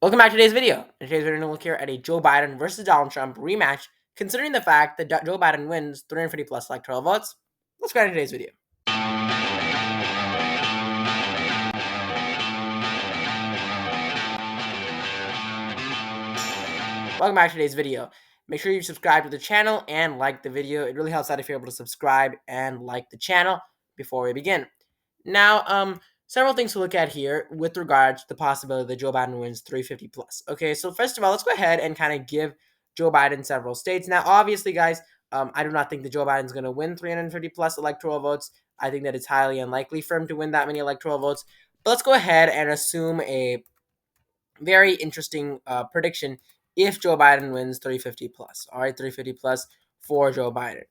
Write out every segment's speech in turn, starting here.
Welcome back to today's video. In today's video, we're going to look here at a Joe Biden versus Donald Trump rematch, considering the fact that Joe Biden wins 350 plus electoral votes. Let's go into today's video. Welcome back to today's video. Make sure you subscribe to the channel and like the video. It really helps out if you're able to subscribe and like the channel before we begin. Now, several things to look at here with regards to the possibility that Joe Biden wins 350 plus. Okay, so first of all, let's go ahead and kind of give Joe Biden several states. Now, obviously, guys, I do not think that Joe Biden's going to win 350 plus electoral votes. I think that it's highly unlikely for him to win that many electoral votes. But let's go ahead and assume a very interesting prediction if Joe Biden wins 350 plus. All right, 350 plus for Joe Biden.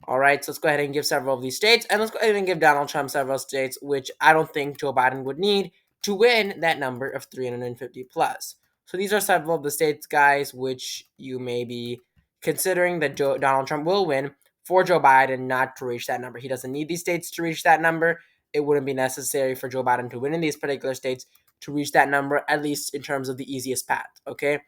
All right, so let's go ahead and give several of these states, and let's go ahead and give Donald Trump several states, which I don't think Joe Biden would need to win that number of 350 plus. So these are several of the states, guys, which you may be considering that Donald Trump will win for Joe Biden not to reach that number. He doesn't need these states to reach that number. It wouldn't be necessary for Joe Biden to win in these particular states to reach that number, at least in terms of the easiest path, okay?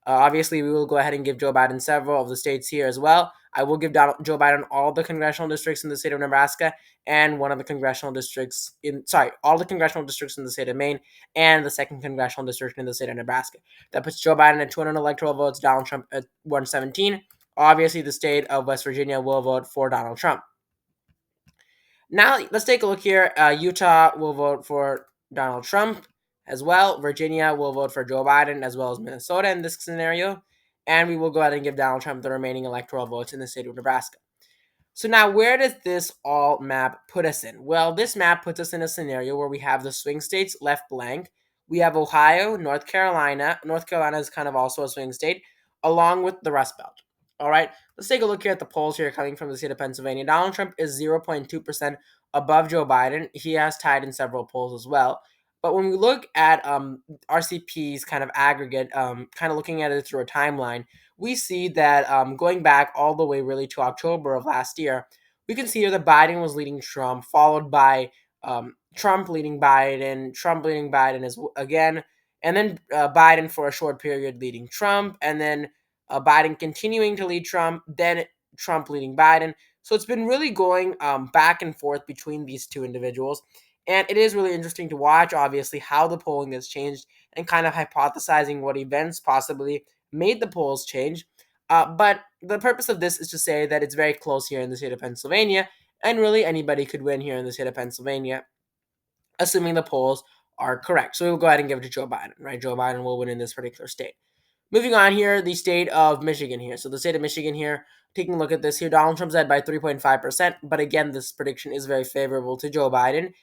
Obviously, we will go ahead and give Joe Biden several of the states here as well. I will give Joe Biden all the congressional districts in the state of Nebraska and one of the congressional districts all the congressional districts in the state of Maine and the second congressional district in the state of Nebraska. That puts Joe Biden at 200 electoral votes, Donald Trump at 117. Obviously, the state of West Virginia will vote for Donald Trump. Now, let's take a look here. Utah will vote for Donald Trump as well. Virginia will vote for Joe Biden, as well as Minnesota in this scenario. And we will go ahead and give Donald Trump the remaining electoral votes in the state of Nebraska. So now, where does this all map put us in? Well, this map puts us in a scenario where we have the swing states left blank. We have Ohio, North Carolina. North Carolina is kind of also a swing state, along with the Rust Belt. All right, let's take a look here at the polls here coming from the state of Pennsylvania. Donald Trump is 0.2% above Joe Biden. He has tied in several polls as well. But when we look at RCP's kind of aggregate, kind of looking at it through a timeline, we see that going back all the way really to October of last year, we can see here that Biden was leading Trump, followed by Trump leading Biden as again, and then Biden for a short period leading Trump, and then Biden continuing to lead Trump, then Trump leading Biden. So it's been really going back and forth between these two individuals. And it is really interesting to watch, obviously, how the polling has changed and kind of hypothesizing what events possibly made the polls change. But the purpose of this is to say that it's very close here in the state of Pennsylvania, and really anybody could win here in the state of Pennsylvania, assuming the polls are correct. So we'll go ahead and give it to Joe Biden, right? Joe Biden will win in this particular state. Moving on here, the state of Michigan here. So the state of Michigan here, taking a look at this here, Donald Trump's ahead by 3.5%. But again, this prediction is very favorable to Joe Biden.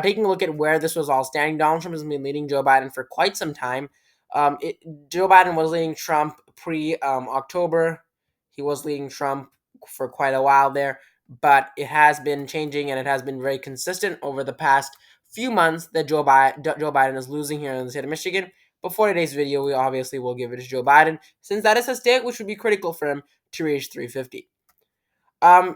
Taking a look at where this was all standing, Donald Trump has been leading Joe Biden for quite some time. Joe Biden was leading Trump pre-October. He was leading Trump for quite a while there. But it has been changing, and it has been very consistent over the past few months that Joe Biden is losing here in the state of Michigan. Before today's video, we obviously will give it to Joe Biden, since that is a state which would be critical for him to reach 350.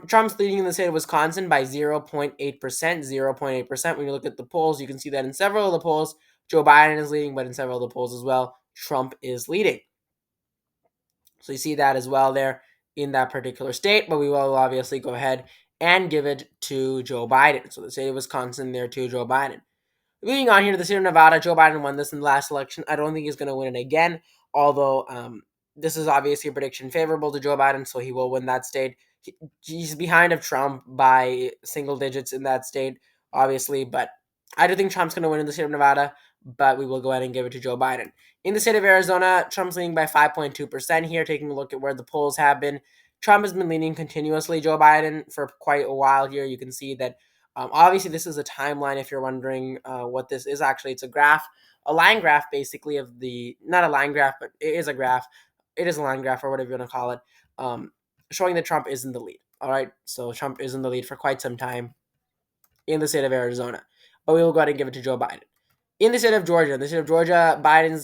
Trump's leading in the state of Wisconsin by 0.8%. 0.8%. When you look at the polls, you can see that in several of the polls, Joe Biden is leading, but in several of the polls as well, Trump is leading. So you see that as well there in that particular state, but we will obviously go ahead and give it to Joe Biden. So the state of Wisconsin there to Joe Biden. Moving on here to the state of Nevada, Joe Biden won this in the last election. I don't think he's going to win it again, although this is obviously a prediction favorable to Joe Biden, so he will win that state. He's behind of Trump by single digits in that state, obviously, but I do think Trump's going to win in the state of Nevada, but we will go ahead and give it to Joe Biden. In the state of Arizona, Trump's leading by 5.2% here, taking a look at where the polls have been. Trump has been leading continuously Joe Biden for quite a while here. You can see that obviously, this is a timeline. If you're wondering what this is, actually, it's a graph, a line graph, basically, of the, not a line graph, but it is a graph. It is a line graph, or whatever you want to call it, showing that Trump is in the lead. All right, so Trump is in the lead for quite some time in the state of Arizona. But we will go ahead and give it to Joe Biden. In the state of Georgia,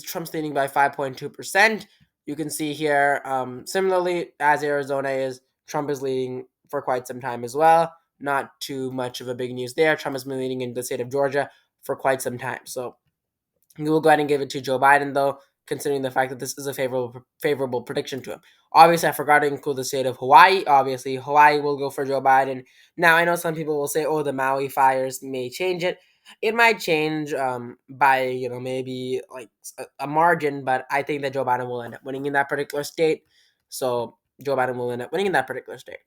Trump's leading by 5.2%. You can see here, similarly, as Arizona is, Trump is leading for quite some time as well. Not too much of a big news there. Trump has been leading in the state of Georgia for quite some time. So we will go ahead and give it to Joe Biden, though, considering the fact that this is a favorable prediction to him. Obviously, I forgot to include the state of Hawaii. Obviously, Hawaii will go for Joe Biden. Now, I know some people will say, "Oh, the Maui fires may change it." It might change by maybe like a margin, but I think that Joe Biden will end up winning in that particular state. So Joe Biden will end up winning in that particular state.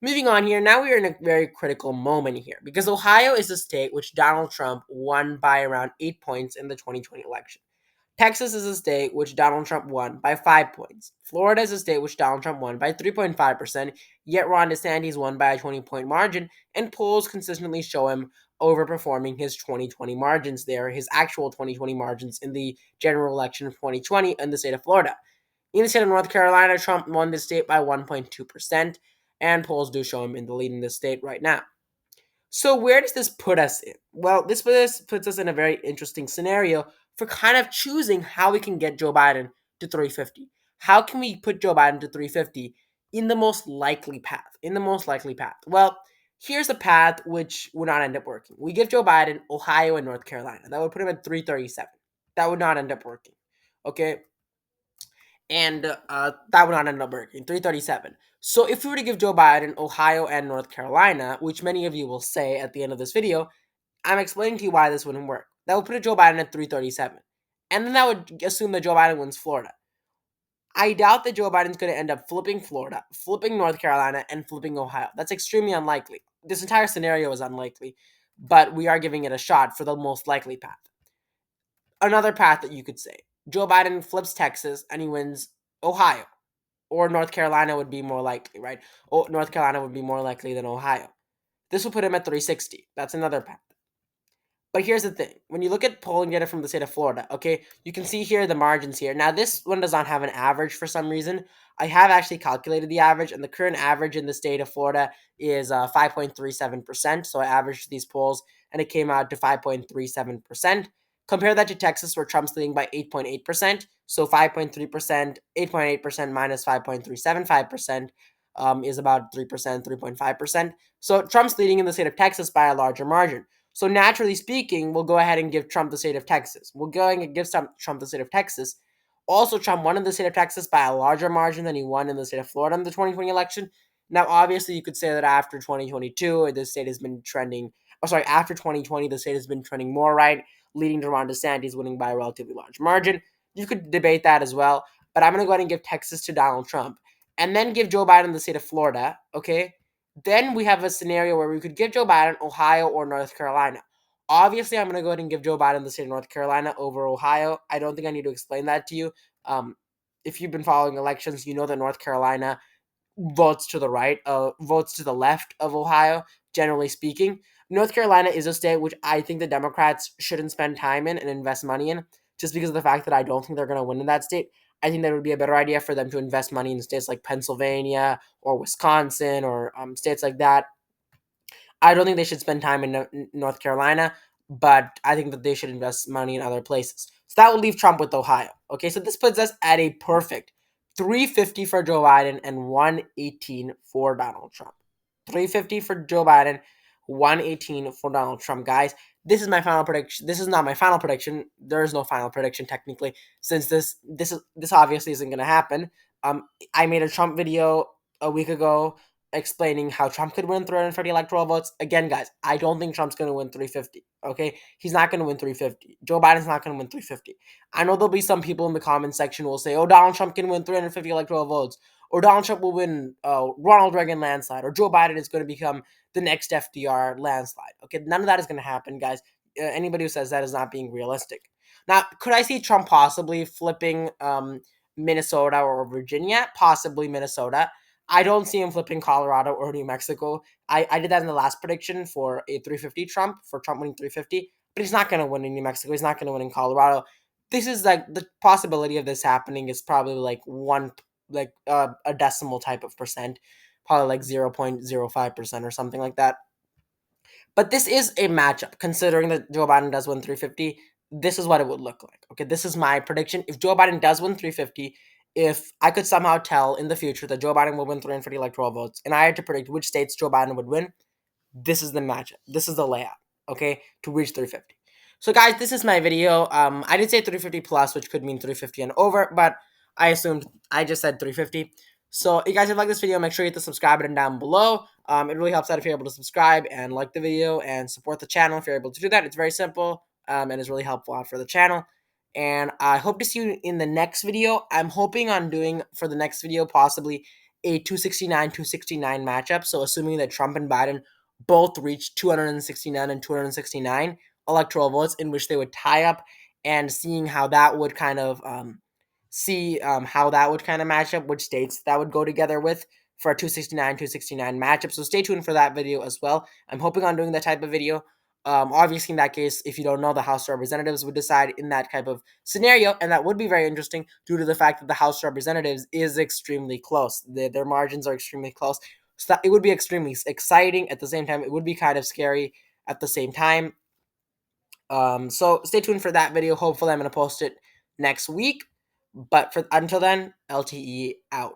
Moving on here, now we are in a very critical moment here because Ohio is a state which Donald Trump won by around 8 points in the 2020 election. Texas is a state which Donald Trump won by 5 points. Florida is a state which Donald Trump won by 3.5%, yet Ron DeSantis won by a 20-point margin, and polls consistently show him overperforming his 2020 margins there, his actual 2020 margins in the general election of 2020 in the state of Florida. In the state of North Carolina, Trump won the state by 1.2%, and polls do show him in the lead in the state right now. So where does this put us in? Well, this puts us in a very interesting scenario for kind of choosing how we can get Joe Biden to 350. How can we put Joe Biden to 350 in the most likely path? In the most likely path. Well, here's a path which would not end up working. We give Joe Biden Ohio and North Carolina. That would put him at 337. That would not end up working. Okay, and that would not end up working. 337. So if we were to give Joe Biden Ohio and North Carolina, which many of you will say at the end of this video, I'm explaining to you why this wouldn't work. That would put Joe Biden at 337. And then that would assume that Joe Biden wins Florida. I doubt that Joe Biden's going to end up flipping Florida, flipping North Carolina, and flipping Ohio. That's extremely unlikely. This entire scenario is unlikely, but we are giving it a shot for the most likely path. Another path that you could say Joe Biden flips Texas and he wins Ohio. Or North Carolina would be more likely, right? North Carolina would be more likely than Ohio. This will put him at 360. That's another path. But here's the thing. When you look at polling data from the state of Florida, okay, you can see here the margins here. Now, this one does not have an average for some reason. I have actually calculated the average, and the current average in the state of Florida is 5.37%. So I averaged these polls, and it came out to 5.37%. Compare that to Texas, where Trump's leading by 8.8%. So 5.3%, 8.8% minus 5.375% is about 3%, 3.5%. So Trump's leading in the state of Texas by a larger margin. So naturally speaking, we'll go ahead and give Trump the state of Texas. We'll go ahead and give Trump the state of Texas. Also, Trump won in the state of Texas by a larger margin than he won in the state of Florida in the 2020 election. Now, obviously, you could say that after 2022, the state has been trending. Oh, sorry, after 2020, the state has been trending more right, leading to Ron DeSantis winning by a relatively large margin. You could debate that as well, but I'm going to go ahead and give Texas to Donald Trump, and then give Joe Biden the state of Florida. Okay, then we have a scenario where we could give Joe Biden Ohio or North Carolina. Obviously, I'm going to go ahead and give Joe Biden the state of North Carolina over Ohio. I don't think I need to explain that to you. Um, if you've been following elections, you know that North Carolina votes to the right, votes to the left of Ohio, generally speaking. North Carolina is a state which I think the Democrats shouldn't spend time in and invest money in, just because of the fact that I don't think they're going to win in that state. I think that would be a better idea for them to invest money in states like Pennsylvania or Wisconsin or states like that. I don't think they should spend time in North Carolina, but I think that they should invest money in other places. So that will leave Trump with Ohio. Okay, so this puts us at a perfect 350 for Joe Biden and 118 for Donald Trump. 350 for Joe Biden, 118 for Donald Trump, guys. This is my final prediction. This is not my final prediction. There is no final prediction technically, since this obviously isn't going to happen. I made a Trump video a week ago explaining how Trump could win 350 electoral votes. Again, guys, I don't think Trump's going to win 350. Okay, he's not going to win 350. Joe Biden's not going to win 350. I know there'll be some people in the comment section who will say, "Oh, Donald Trump can win 350 electoral votes," or Donald Trump will win Ronald Reagan landslide, or Joe Biden is going to become the next FDR landslide. Okay, none of that is going to happen, guys. Anybody who says that is not being realistic. Now, could I see Trump possibly flipping Minnesota or Virginia? Possibly Minnesota. I don't see him flipping Colorado or New Mexico. I did that in the last prediction for a 350 Trump, for Trump winning 350, but he's not going to win in New Mexico. He's not going to win in Colorado. This is like the possibility of this happening is probably like a decimal type of percent, probably like 0.05% or something like that. But this is a matchup, considering that Joe Biden does win 350. This is what it would look like. Okay, this is my prediction. If Joe Biden does win 350, if I could somehow tell in the future that Joe Biden will win 350 electoral votes, and I had to predict which states Joe Biden would win, this is the matchup. This is the layout, okay, to reach 350. So guys, this is my video. I did say 350 plus, which could mean 350 and over, but I just said 350. So if you guys have liked this video, make sure you hit the subscribe button down below. It really helps out if you're able to subscribe and like the video and support the channel. If you're able to do that, it's very simple and is really helpful out for the channel. And I hope to see you in the next video. I'm hoping on doing for the next video possibly a 269 matchup. So assuming that Trump and Biden both reach 269 and 269 electoral votes, in which they would tie up, and seeing how that would kind of how that would kind of match up, which states that would go together with for a 269 matchup. So stay tuned for that video as well. I'm hoping on doing that type of video. Obviously, in that case, if you don't know, the House of Representatives would decide in that type of scenario, and that would be very interesting due to the fact that the House of Representatives is extremely close. Their margins are extremely close. So that, it would be extremely exciting. At the same time, it would be kind of scary at the same time. So stay tuned for that video. Hopefully, I'm going to post it next week. But until then, LTE out.